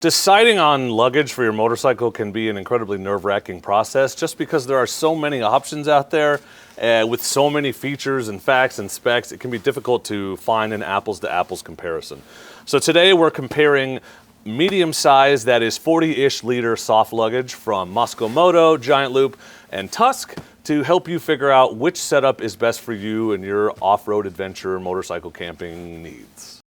Deciding on luggage for your motorcycle can be an incredibly nerve-wracking process just because there are so many options out there with so many features and facts and specs. It can be difficult to find an apples-to-apples comparison. So today we're comparing medium size, that is 40-ish liter soft luggage from Mosko Moto, Giant Loop, and Tusk to help you figure out which setup is best for you and your off-road adventure motorcycle camping needs.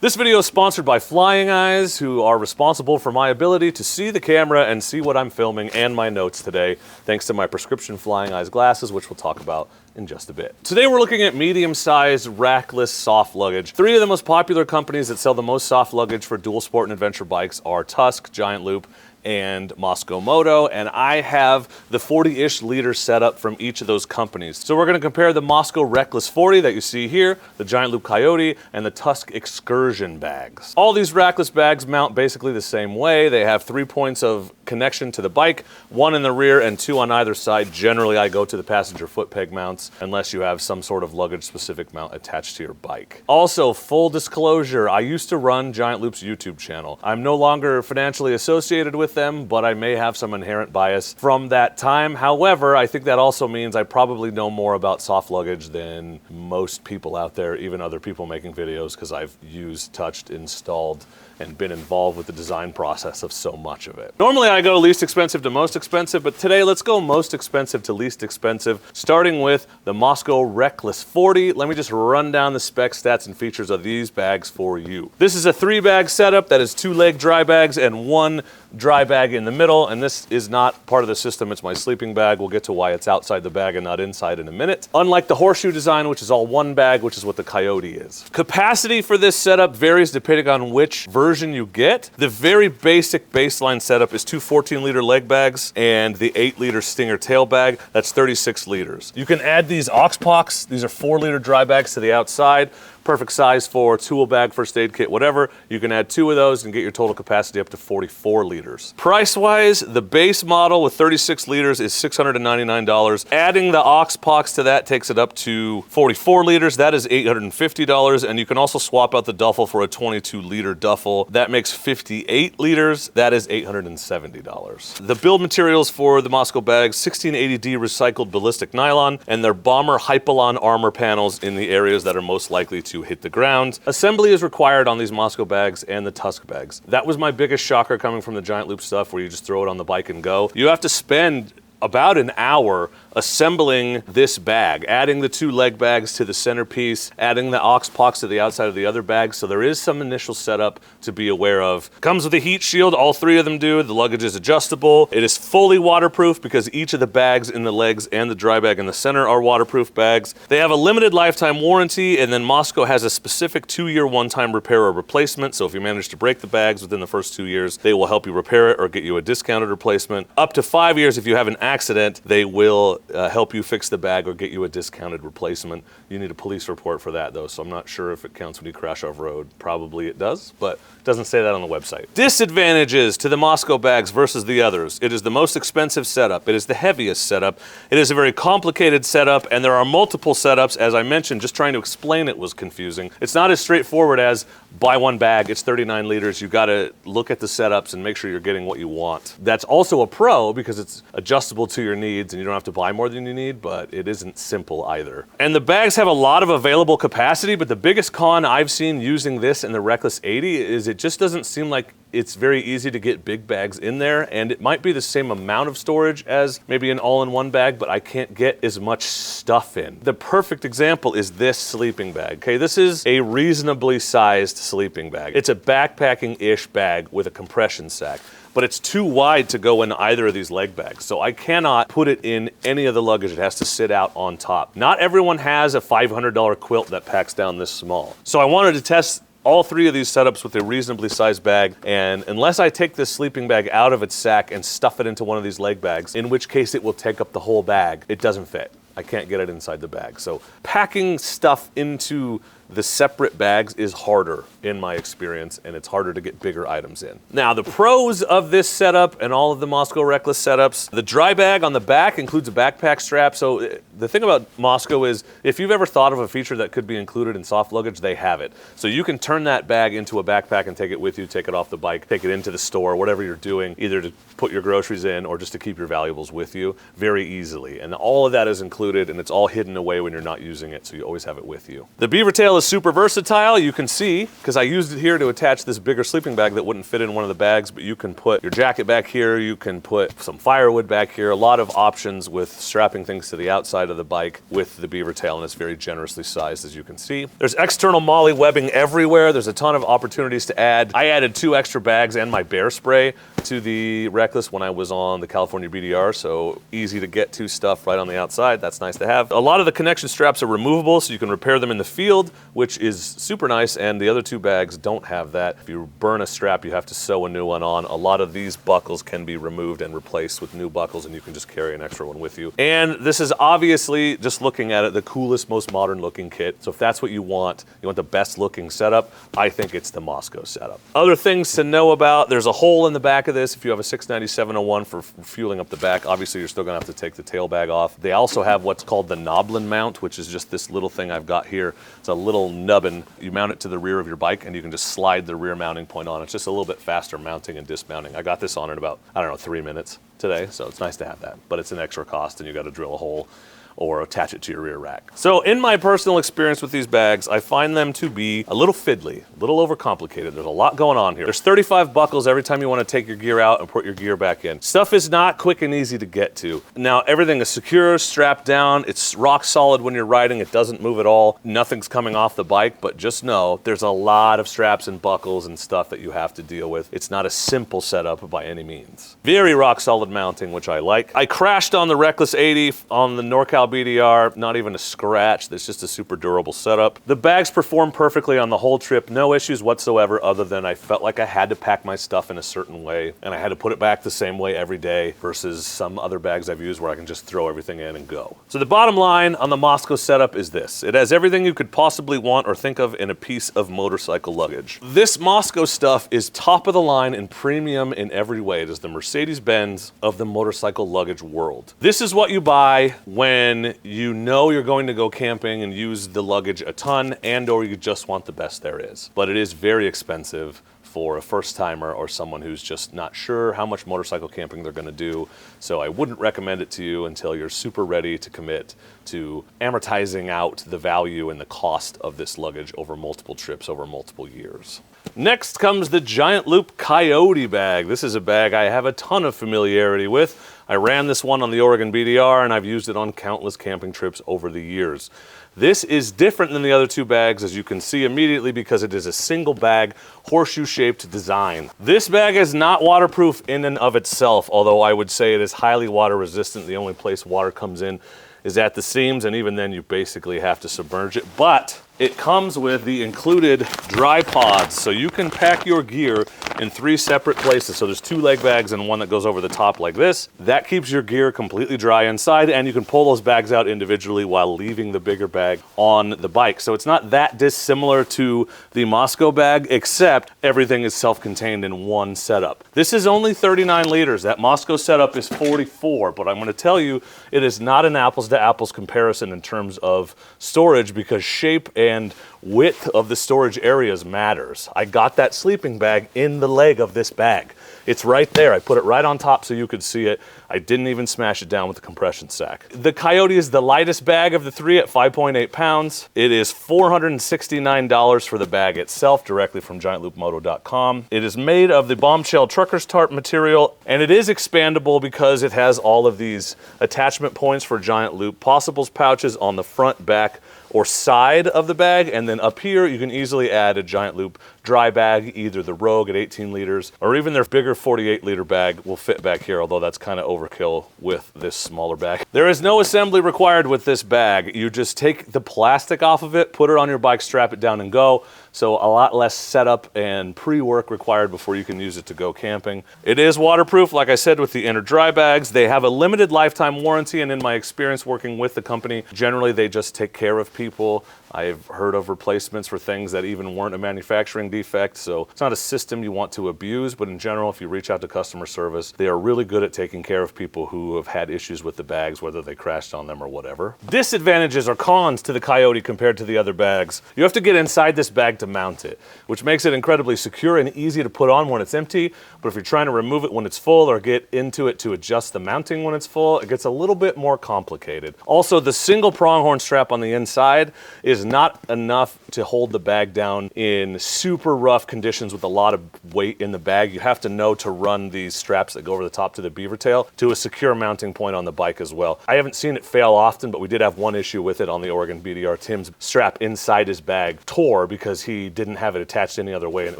This video is sponsored by Flying Eyes, who are responsible for my ability to see the camera and see what I'm filming and my notes today, thanks to my prescription Flying Eyes glasses, which we'll talk about in just a bit. Today we're looking at medium-sized rackless soft luggage. Three of the most popular companies that sell the most soft luggage for dual sport and adventure bikes are Tusk, Giant Loop, and Mosko Moto, and I have the 40-ish liter setup from each of those companies. So we're going to compare the Mosko Reckless 40 that you see here, the Giant Loop Coyote, and the Tusk Excursion bags. All these rackless bags mount basically the same way. They have 3 points of connection to the bike, 1 in the rear and 2 on either side. Generally, I go to the passenger foot peg mounts unless you have some sort of luggage-specific mount attached to your bike. Also, full disclosure, I used to run Giant Loop's YouTube channel. I'm no longer financially associated with them, but I may have some inherent bias from that time. However, I think that also means I probably know more about soft luggage than most people out there, even other people making videos, because I've used, touched, installed, and been involved with the design process of so much of it. Normally I go least expensive to most expensive, but today let's go most expensive to least expensive, starting with the Mosko Reckless 40. Let me just run down the specs, stats, and features of these bags for you. This is a 3-bag setup that is 2 leg dry bags and 1 dry bag in the middle, and this is not part of the system. It's my sleeping bag. We'll get to why it's outside the bag and not inside in a minute. Unlike the horseshoe design, which is all 1 bag, which is what the Coyote is. Capacity for this setup varies depending on which version you get. The very basic baseline setup is 2 14-liter leg bags and the 8-liter Stinger tail bag. That's 36 liters. You can add these aux packs. These are 4-liter dry bags to the outside. Perfect size for tool bag, first aid kit, whatever. You can add 2 of those and get your total capacity up to 44 liters. Price-wise, the base model with 36 liters is $699. Adding the aux packs to that takes it up to 44 liters. That is $850, and you can also swap out the duffel for a 22-liter duffel. That makes 58 liters. That is $870. The build materials for the Mosko bags, 1680D recycled ballistic nylon, and they're bomber Hypalon armor panels in the areas that are most likely to hit the ground. Assembly is required on these Mosko bags and the Tusk bags. That was my biggest shocker coming from the Giant Loop stuff, where you just throw it on the bike and go. You have to spend about an hour assembling this bag, adding the 2 leg bags to the centerpiece, adding the aux packs to the outside of the other bags. So there is some initial setup to be aware of. Comes with a heat shield, all 3 of them do. The luggage is adjustable. It is fully waterproof because each of the bags in the legs and the dry bag in the center are waterproof bags. They have a limited lifetime warranty, and then Mosko has a specific 2-year one-time repair or replacement. So if you manage to break the bags within the first 2 years, they will help you repair it or get you a discounted replacement. Up to 5 years if you have an accident, they will help you fix the bag or get you a discounted replacement. You need a police report for that though, so I'm not sure if it counts when you crash off-road. Probably it does, but it doesn't say that on the website. Disadvantages to the Mosko bags versus the others. It is the most expensive setup. It is the heaviest setup. It is a very complicated setup, and there are multiple setups. As I mentioned, just trying to explain it was confusing. It's not as straightforward as buy 1 bag, it's 39 liters. You gotta look at the setups and make sure you're getting what you want. That's also a pro because it's adjustable to your needs and you don't have to buy more than you need, but it isn't simple either. And the bags have a lot of available capacity, but the biggest con I've seen using this in the Reckless 80 is it just doesn't seem like it's very easy to get big bags in there, and it might be the same amount of storage as maybe an all-in-one bag, but I can't get as much stuff in. The perfect example is this sleeping bag. Okay, this is a reasonably sized sleeping bag. It's a backpacking-ish bag with a compression sack, but it's too wide to go in either of these leg bags. So I cannot put it in any of the luggage. It has to sit out on top. Not everyone has a $500 quilt that packs down this small. So I wanted to test all 3 of these setups with a reasonably sized bag, and unless I take this sleeping bag out of its sack and stuff it into one of these leg bags, in which case it will take up the whole bag, it doesn't fit. I can't get it inside the bag. So packing stuff into the separate bags is harder in my experience, and it's harder to get bigger items in. Now, the pros of this setup and all of the Mosko Reckless setups, the dry bag on the back includes a backpack strap. So the thing about Mosko is if you've ever thought of a feature that could be included in soft luggage, they have it. So you can turn that bag into a backpack and take it with you, take it off the bike, take it into the store, whatever you're doing, either to put your groceries in or just to keep your valuables with you very easily. And all of that is included, and it's all hidden away when you're not using it, so you always have it with you. The beaver tail is super versatile. You can see, because I used it here to attach this bigger sleeping bag that wouldn't fit in one of the bags, but you can put your jacket back here, you can put some firewood back here, a lot of options with strapping things to the outside of the bike with the beaver tail, and it's very generously sized, as you can see. There's external MOLLE webbing everywhere. There's a ton of opportunities to add. I added 2 extra bags and my bear spray to the Reckless when I was on the California BDR, so easy to get to stuff right on the outside. That's nice to have. A lot of the connection straps are removable, so you can repair them in the field, which is super nice, and the other 2 bags don't have that. If you burn a strap, you have to sew a new one on. A lot of these buckles can be removed and replaced with new buckles, and you can just carry an extra one with you. And this is obviously, just looking at it, the coolest, most modern looking kit. So if that's what you want the best looking setup, I think it's the Mosko setup. Other things to know about, there's a hole in the back of this if you have a 69701 for fueling up the back. Obviously, you're still gonna have to take the tail bag off. They also have what's called the Noblin mount, which is just this little thing I've got here. It's a little nubbin. You mount it to the rear of your bike, and you can just slide the rear mounting point on. It's just a little bit faster mounting and dismounting. I got this on in about, 3 minutes today, so it's nice to have that. But it's an extra cost, and you got to drill a hole or attach it to your rear rack. So in my personal experience with these bags, I find them to be a little fiddly, a little overcomplicated. There's a lot going on here. There's 35 buckles every time you want to take your gear out and put your gear back in. Stuff is not quick and easy to get to. Now, everything is secure, strapped down. It's rock solid when you're riding. It doesn't move at all. Nothing's coming off the bike, but just know there's a lot of straps and buckles and stuff that you have to deal with. It's not a simple setup by any means. Very rock solid mounting, which I like. I crashed on the Reckless 80 on the NorCal BDR, not even a scratch. That's just a super durable setup. The bags performed perfectly on the whole trip, no issues whatsoever, other than I felt like I had to pack my stuff in a certain way, and I had to put it back the same way every day versus some other bags I've used where I can just throw everything in and go. So the bottom line on the Mosko setup is this. It has everything you could possibly want or think of in a piece of motorcycle luggage. This Mosko stuff is top of the line and premium in every way. It is the Mercedes-Benz of the motorcycle luggage world. This is what you buy when you know you're going to go camping and use the luggage a ton, and or you just want the best there is. But it is very expensive for a first timer or someone who's just not sure how much motorcycle camping they're gonna do. So I wouldn't recommend it to you until you're super ready to commit to amortizing out the value and the cost of this luggage over multiple trips, over multiple years. Next comes the Giant Loop Coyote bag. This is a bag I have a ton of familiarity with. I ran this one on the Oregon BDR, and I've used it on countless camping trips over the years. This is different than the other 2 bags, as you can see immediately, because it is a single bag, horseshoe-shaped design. This bag is not waterproof in and of itself, although I would say it is highly water resistant. The only place water comes in is at the seams, and even then you basically have to submerge it. But it comes with the included dry pods, so you can pack your gear in 3 separate places. So there's 2 leg bags and one that goes over the top like this. That keeps your gear completely dry inside, and you can pull those bags out individually while leaving the bigger bag on the bike. So it's not that dissimilar to the Mosko bag, except everything is self-contained in one setup. This is only 39 liters. That Mosko setup is 44, but I'm gonna tell you, it is not an apples to apples comparison in terms of storage, because shape and width of the storage areas matters. I got that sleeping bag in the leg of this bag. It's right there. I put it right on top so you could see it. I didn't even smash it down with the compression sack. The Coyote is the lightest bag of the 3 at 5.8 pounds. It is $469 for the bag itself, directly from giantloopmoto.com. It is made of the bombshell trucker's tarp material, and it is expandable because it has all of these attachment points for Giant Loop Possibles pouches on the front, back, or side of the bag, and then up here you can easily add a Giant Loop dry bag. Either the Rogue at 18 liters or even their bigger 48 liter bag will fit back here, although that's kind of overkill with this smaller bag. There is no assembly required with this bag. You just take the plastic off of it, put it on your bike, strap it down and go. so a lot less setup and pre-work required before you can use it to go camping. It is waterproof, like I said, with the inner dry bags. They have a limited lifetime warranty, and in my experience working with the company, generally they just take care of people. I've heard of replacements for things that even weren't a manufacturing defect, so it's not a system you want to abuse, but in general, if you reach out to customer service, they are really good at taking care of people who have had issues with the bags, whether they crashed on them or whatever. Disadvantages or cons to the Coyote compared to the other bags. You have to get inside this bag to mount it, which makes it incredibly secure and easy to put on when it's empty, but if you're trying to remove it when it's full or get into it to adjust the mounting when it's full, it gets a little bit more complicated. Also, the single pronghorn strap on the inside is not enough to hold the bag down in super rough conditions with a lot of weight in the bag. You have to know to run these straps that go over the top to the beaver tail to a secure mounting point on the bike as well. I haven't seen it fail often, but we did have one issue with it on the Oregon BDR. Tim's strap inside his bag tore because he didn't have it attached any other way, and it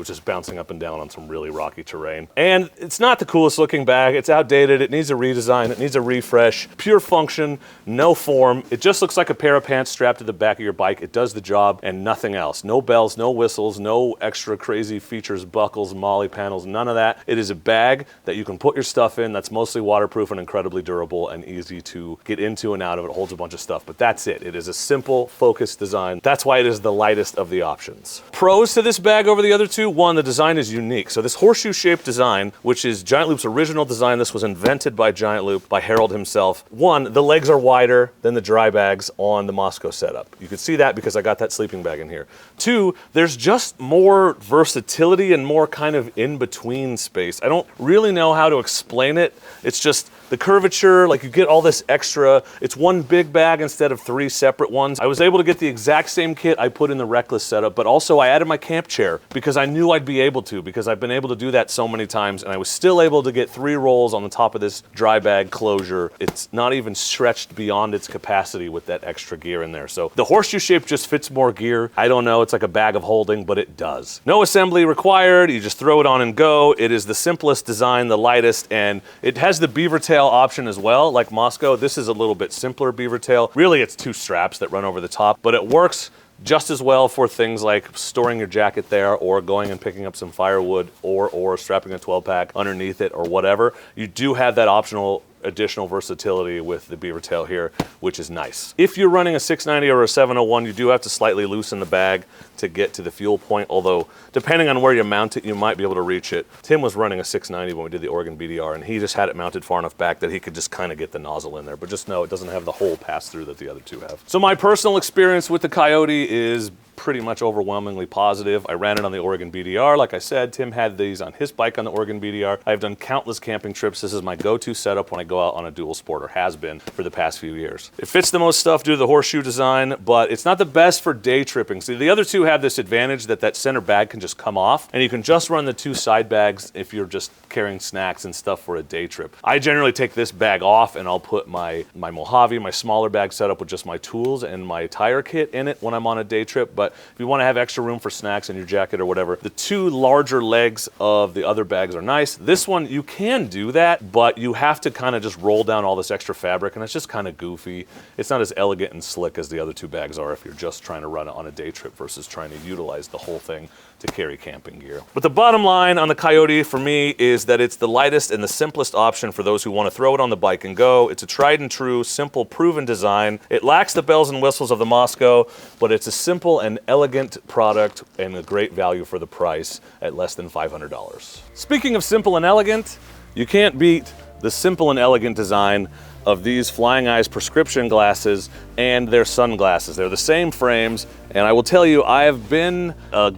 was just bouncing up and down on some really rocky terrain. And it's not the coolest looking bag. It's outdated. It needs a redesign. It needs a refresh. Pure function, no form. It just looks like a pair of pants strapped to the back of your bike. It does the job and nothing else. No bells, no whistles, no extra crazy features, buckles, molly panels, none of that. It is a bag that you can put your stuff in that's mostly waterproof and incredibly durable and easy to get into and out of. It holds a bunch of stuff, but that's it. It is a simple, focused design. That's why it is the lightest of the options. Pros to this bag over the other two: one, the design is unique. So this horseshoe-shaped design, which is Giant Loop's original design, this was invented by Giant Loop, by Harold himself. One, the legs are wider than the dry bags on the Mosko setup. You can see that because I got that sleeping bag in here. Two, there's just more versatility and more kind of in-between space. I don't really know how to explain it. It's just the curvature, like you get all this extra. It's one big bag instead of three separate ones. I was able to get the exact same kit I put in the Rackless setup, but also I added my camp chair because I knew I'd be able to, because I've been able to do that so many times, and I was still able to get 3 rolls on the top of this dry bag closure. It's not even stretched beyond its capacity with that extra gear in there. So the horseshoe shape just fits more gear. I don't know, it's like a bag of holding, but it does. No assembly required. You just throw it on and go. It is the simplest design, the lightest, and it has the beaver tail option as well. Like Mosko, this is a little bit simpler beaver tail. Really, it's 2 straps that run over the top, but it works just as well for things like storing your jacket there, or going and picking up some firewood, or strapping a 12-pack underneath it, or whatever. You do have that optional additional versatility with the beaver tail here, which is nice. If you're running a 690 or a 701, you do have to slightly loosen the bag to get to the fuel point, although depending on where you mount it, you might be able to reach it. Tim was running a 690 when we did the Oregon BDR, and he just had it mounted far enough back that he could just kind of get the nozzle in there, but just know it doesn't have the whole pass-through that the other two have. So my personal experience with the Coyote is pretty much overwhelmingly positive. I ran it on the Oregon BDR. Like I said, Tim had these on his bike on the Oregon BDR. I've done countless camping trips. This is my go-to setup when I go out on a dual sport, or has been for the past few years. It fits the most stuff due to the horseshoe design, but it's not the best for day tripping. See, the other two have this advantage that that center bag can just come off, and you can just run the 2 side bags if you're just carrying snacks and stuff for a day trip. I generally take this bag off, and I'll put my Mojave, my smaller bag setup with just my tools and my tire kit in it when I'm on a day trip. But if you want to have extra room for snacks in your jacket or whatever, the 2 larger legs of the other bags are nice. This one, you can do that, but you have to kind of just roll down all this extra fabric, and it's just kind of goofy. It's not as elegant and slick as the other 2 bags are if you're just trying to run it on a day trip versus trying to utilize the whole thing to carry camping gear. But the bottom line on the Coyote for me is that it's the lightest and the simplest option for those who want to throw it on the bike and go. It's a tried and true, simple, proven design. It lacks the bells and whistles of the Mosko, but it's a simple and elegant product and a great value for the price at less than $500. Speaking of simple and elegant, you can't beat the simple and elegant design of these Flying Eyes prescription glasses and their sunglasses. They're the same frames, and I will tell you, I have been a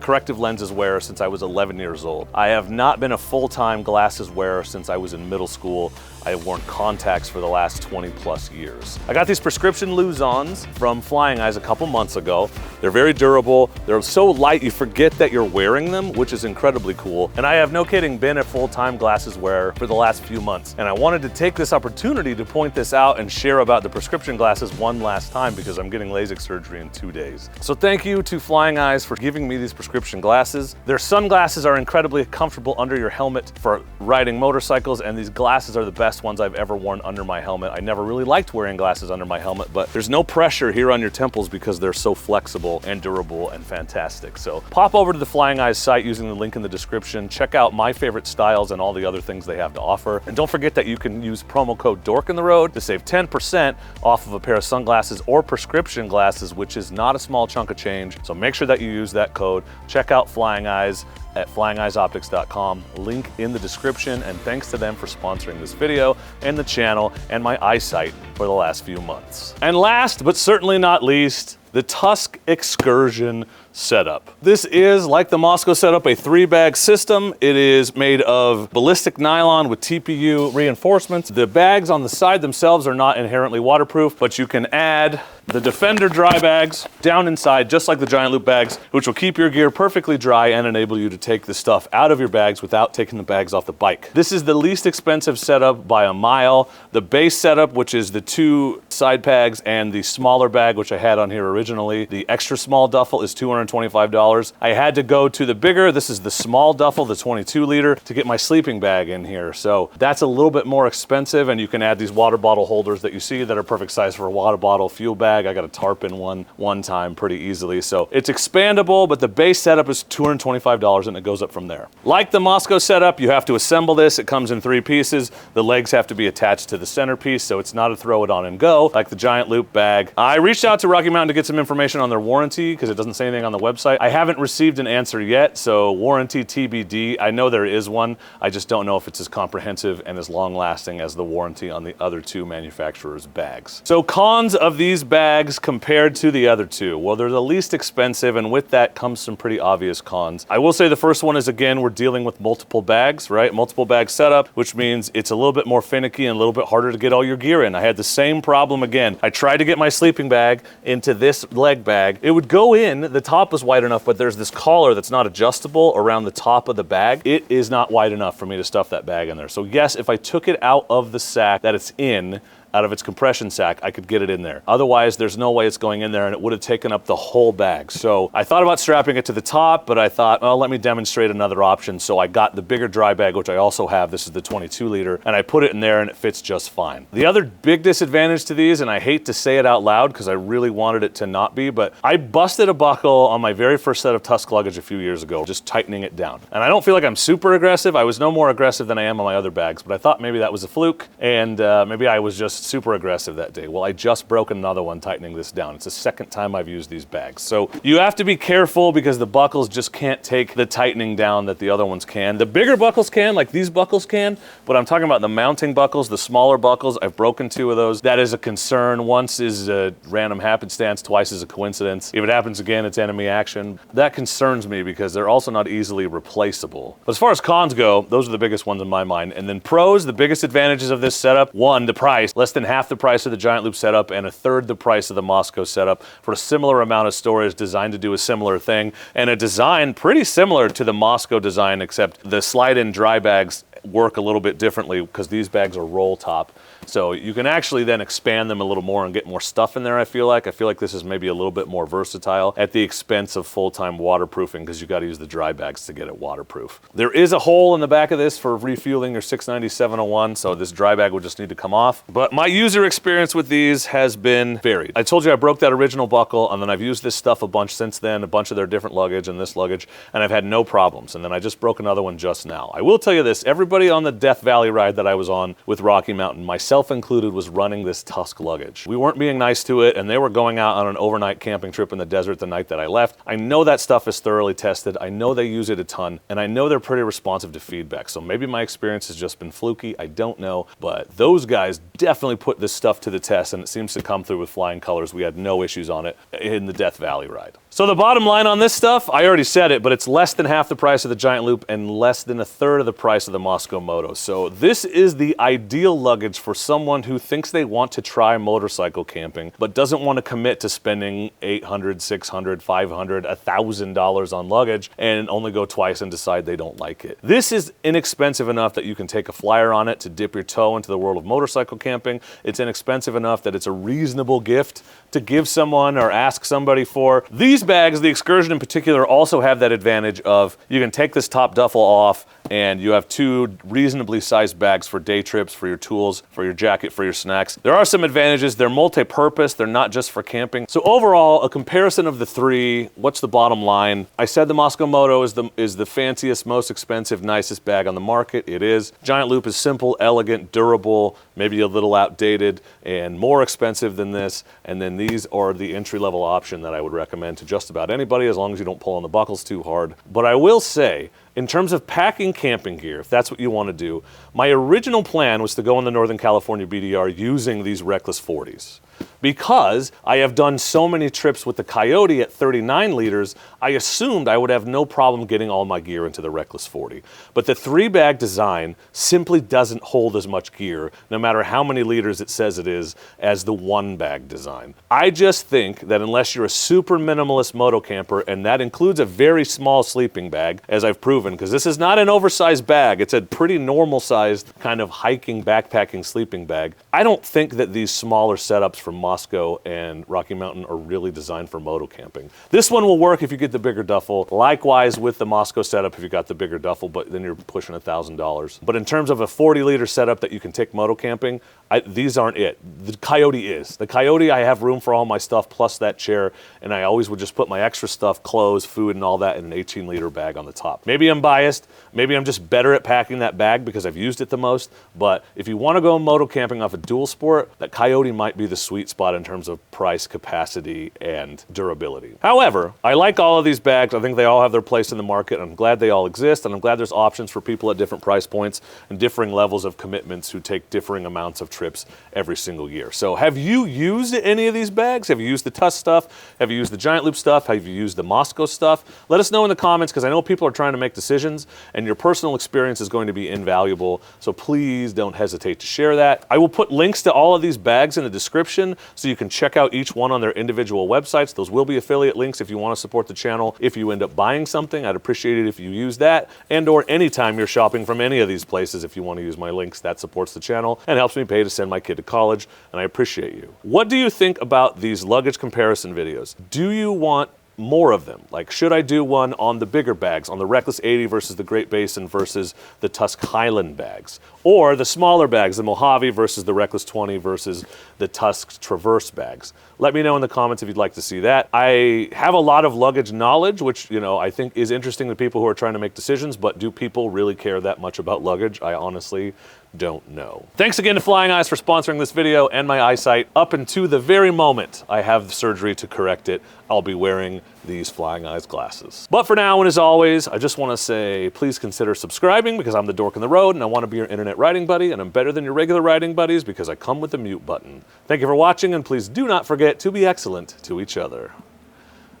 corrective lenses wearer since I was 11 years old. I have not been a full-time glasses wearer since I was in middle school. I have worn contacts for the last 20 plus years. I got these prescription Luzons from Flying Eyes a couple months ago. They're very durable. They're so light you forget that you're wearing them, which is incredibly cool. And I have, no kidding, been a full-time glasses wearer for the last few months. And I wanted to take this opportunity to point this out and share about the prescription glasses glasses one last time because I'm getting LASIK surgery in 2 days. So thank you to Flying Eyes for giving me these prescription glasses. Their sunglasses are incredibly comfortable under your helmet for riding motorcycles, and these glasses are the best ones I've ever worn under my helmet. I never really liked wearing glasses under my helmet, but there's no pressure here on your temples because they're so flexible and durable and fantastic. So pop over to the Flying Eyes site using the link in the description. Check out my favorite styles and all the other things they have to offer. And don't forget that you can use promo code Dork in the Road to save 10% off of a pair of sunglasses or prescription glasses, which is not a small chunk of change. So make sure that you use that code. Check out Flying Eyes at flyingeyesoptics.com, link in the description, and thanks to them for sponsoring this video and the channel and my eyesight for the last few months. And last but certainly not least, the Tusk Excursion setup. This is, like the Mosko setup, a 3-bag system. It is made of ballistic nylon with TPU reinforcements. The bags on the side themselves are not inherently waterproof, but you can add the Defender dry bags down inside, just like the Giant Loop bags, which will keep your gear perfectly dry and enable you to take the stuff out of your bags without taking the bags off the bike. This is the least expensive setup by a mile. The base setup, which is the 2 side bags and the smaller bag, which I had on here originally, the extra small duffel is $225. I had to go to the bigger, this is the small duffel, the 22 liter, to get my sleeping bag in here. So that's a little bit more expensive, and you can add these water bottle holders that you see that are perfect size for a water bottle, fuel bag. I got a tarp in one time pretty easily. So it's expandable, but the base setup is $225 and it goes up from there. Like the Mosko setup, you have to assemble this. It comes in 3 pieces. The legs have to be attached to the centerpiece, so it's not a throw it on and go like the Giant Loop bag. I reached out to Rocky Mountain to get some information on their warranty because it doesn't say anything on the website. I haven't received an answer yet, so warranty TBD. I know there is one. I just don't know if it's as comprehensive and as long lasting as the warranty on the other 2 manufacturers' bags. So cons of these bags compared to the other 2. Well, they're the least expensive, and with that comes some pretty obvious cons. I will say the first one is, again, we're dealing with multiple bags, right? Multiple bag setup, which means it's a little bit more finicky and a little bit harder to get all your gear in. I had the same problem again. I tried to get my sleeping bag into this leg bag. It would go in, the top was wide enough, but there's this collar that's not adjustable around the top of the bag. It is not wide enough for me to stuff that bag in there. So yes, if I took it out of the sack that it's in, out of its compression sack, I could get it in there. Otherwise, there's no way it's going in there, and it would have taken up the whole bag. So I thought about strapping it to the top, but I thought, well, let me demonstrate another option. So I got the bigger dry bag, which I also have. This is the 22 liter, and I put it in there and it fits just fine. The other big disadvantage to these, and I hate to say it out loud because I really wanted it to not be, but I busted a buckle on my very first set of Tusk luggage a few years ago, just tightening it down. And I don't feel like I'm super aggressive. I was no more aggressive than I am on my other bags, but I thought maybe that was a fluke, and maybe I was just super aggressive that day. Well, I just broke another one tightening this down. It's the second time I've used these bags. So you have to be careful because the buckles just can't take the tightening down that the other ones can. The bigger buckles can, like these buckles can, but I'm talking about the mounting buckles, the smaller buckles. I've broken 2 of those. That is a concern. Once is a random happenstance, twice is a coincidence. If it happens again, it's enemy action. That concerns me because they're also not easily replaceable. But as far as cons go, those are the biggest ones in my mind. And then pros, the biggest advantages of this setup, 1, the price. Less than half the price of the Giant Loop setup and 1/3 the price of the Mosko setup for a similar amount of storage designed to do a similar thing, and a design pretty similar to the Mosko design, except the slide-in dry bags work a little bit differently because these bags are roll top. So you can actually then expand them a little more and get more stuff in there, I feel like. I feel like this is maybe a little bit more versatile at the expense of full-time waterproofing because you got to use the dry bags to get it waterproof. There is a hole in the back of this for refueling your 690-701, so this dry bag would just need to come off. But my user experience with these has been varied. I told you I broke that original buckle, and then I've used this stuff a bunch since then, a bunch of their different luggage and this luggage, and I've had no problems. And then I just broke another one just now. I will tell you this, everybody on the Death Valley ride that I was on with Rocky Mountain, myself included, was running this Tusk luggage. We weren't being nice to it, and they were going out on an overnight camping trip in the desert the night that I left. I know that stuff is thoroughly tested. I know they use it a ton, and I know they're pretty responsive to feedback. So maybe my experience has just been fluky. I don't know, but those guys definitely put this stuff to the test, and it seems to come through with flying colors. We had no issues on it in the Death Valley ride. So the bottom line on this stuff, I already said it, but it's less than half the price of the Giant Loop and less than 1/3 of the price of the Mosko Moto. So this is the ideal luggage for someone who thinks they want to try motorcycle camping, but doesn't want to commit to spending $800, $600, $500, $1,000 on luggage and only go twice and decide they don't like it. This is inexpensive enough that you can take a flyer on it to dip your toe into the world of motorcycle camping. It's inexpensive enough that it's a reasonable gift to give someone or ask somebody for. These bags, the Excursion in particular, also have that advantage of you can take this top duffel off and you have two reasonably sized bags for day trips, for your tools, for your jacket, for your snacks. There are some advantages. They're multi-purpose. They're not just for camping. So overall, a comparison of the three, what's the bottom line? I said the Mosko Moto is the fanciest, most expensive, nicest bag on the market. It is. Giant Loop is simple, elegant, durable, maybe a little outdated, and more expensive than this. And then these are the entry-level option that I would recommend to just about anybody, as long as you don't pull on the buckles too hard. But I will say, in terms of packing camping gear, if that's what you want to do, my original plan was to go on the Northern California BDR using these Rackless 40s. Because I have done so many trips with the Coyote at 39 liters, I assumed I would have no problem getting all my gear into the Rackless 40. But the 3-bag design simply doesn't hold as much gear, no matter how many liters it says it is, as the 1-bag design. I just think that unless you're a super minimalist moto camper, and that includes a very small sleeping bag, as I've proven, because this is not an oversized bag, it's a pretty normal-sized kind of hiking, backpacking sleeping bag. I don't think that these smaller setups from Mosko and Rocky Mountain are really designed for moto camping. This one will work if you get the bigger duffel. Likewise with the Mosko setup if you got the bigger duffel, but then you're pushing $1,000. But in terms of a 40-liter setup that you can take moto camping, these aren't it. The Coyote is. The Coyote, I have room for all my stuff plus that chair, and I always would just put my extra stuff, clothes, food, and all that in an 18-liter bag on the top. Maybe I'm biased. Maybe I'm just better at packing that bag because I've used it the most, but if you want to go moto camping off a dual sport, that Coyote might be the sweet spot in terms of price, capacity, and durability. However, I like all of these bags. I think they all have their place in the market. I'm glad they all exist, and I'm glad there's options for people at different price points and differing levels of commitments who take differing amounts of trips every single year. So have you used any of these bags? Have you used the Tusk stuff? Have you used the Giant Loop stuff? Have you used the Mosko stuff? Let us know in the comments, because I know people are trying to make decisions and your personal experience is going to be invaluable. So please don't hesitate to share that. I will put links to all of these bags in the description so you can check out each one on their individual websites. Those will be affiliate links if you want to support the channel. If you end up buying something, I'd appreciate it if you use that, and or anytime you're shopping from any of these places, if you want to use my links, that supports the channel and helps me pay to send my kid to college, and I appreciate you. What do you think about these luggage comparison videos? Do you want more of them? Like, should I do one on the bigger bags, on the Rackless 80 versus the Great Basin versus the Tusk Highland bags? Or the smaller bags, the Mojave versus the Rackless 20 versus the Tusk Traverse bags? Let me know in the comments if you'd like to see that. I have a lot of luggage knowledge, which, you know, I think is interesting to people who are trying to make decisions, but do people really care that much about luggage? I honestly don't know. Thanks again to Flying Eyes for sponsoring this video and my eyesight. Up until the very moment I have the surgery to correct it, I'll be wearing these Flying Eyes glasses. But for now, and as always, I just want to say, please consider subscribing, because I'm the dork in the road and I want to be your internet riding buddy, and I'm better than your regular riding buddies because I come with the mute button. Thank you for watching, and please do not forget to be excellent to each other.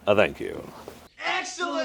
Thank you. Excellent!